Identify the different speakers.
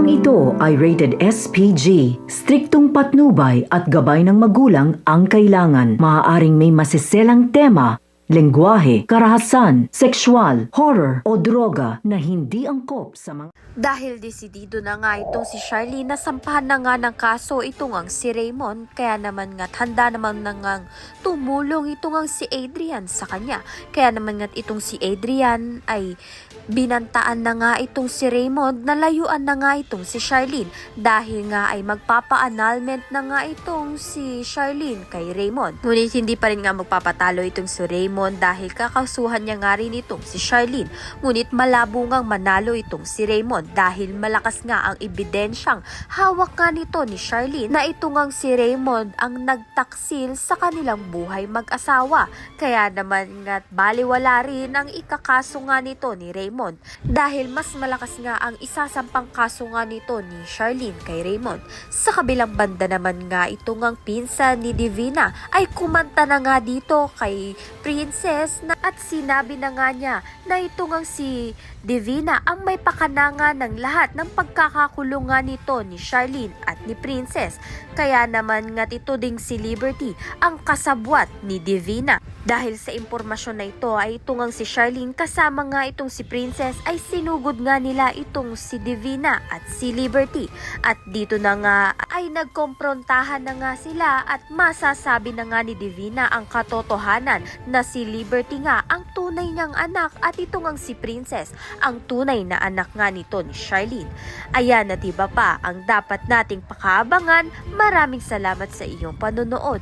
Speaker 1: Programang ito ay rated SPG. Striktong patnubay at gabay ng magulang ang kailangan. Maaaring may masiselang tema, lengguwahe, karahasan, sexual, horror o droga na hindi angkop sa mga...
Speaker 2: Dahil desidido na nga itong si Charlene na sampahan na nga ng kaso itong ang si Raymond, kaya naman nga't handa naman na ngang tumulong itong ang si Adrian sa kanya. Kaya naman nga't itong si Adrian ay binantaan na nga itong si Raymond na layuan na nga itong si Charlene dahil nga ay magpapa-annulment na nga itong si Charlene kay Raymond. Ngunit hindi pa rin nga magpapatalo itong si Raymond dahil kakasuhan niya nga rin itong si Charlene. Ngunit malabo ngang manalo itong si Raymond dahil malakas nga ang ebidensyang hawak nga nito ni Charlene na ito ngang si Raymond ang nagtaksil sa kanilang buhay mag-asawa. Kaya naman nga't baliwala rin ang ikakaso nga nito ni Raymond dahil mas malakas nga ang isasampang kaso nga nito ni Charlene kay Raymond. Sa kabilang banda naman nga ito ngang pinsan ni Divina ay kumanta na nga dito kay Princess na at sinabi na nga niya na ito ngang si Divina ang may pakananga ng lahat ng pagkakakulungan nito ni Charlene at ni Princess. Kaya naman nga ito ding si Liberty ang kasabwat ni Divina. Dahil sa impormasyon na ito ay ito ngang si Charlene kasama nga itong si Princess ay sinugod nga nila itong si Divina at si Liberty. At dito na nga ay nagkomprontahan na nga sila at masasabi na nga ni Divina ang katotohanan na si Liberty nga ang tunay niyang anak at ito ngang si Princess ang tunay na anak nga nito ni Charlene. Ayan na diba pa ang dapat nating pakaabangan. Maraming salamat sa iyong panonood.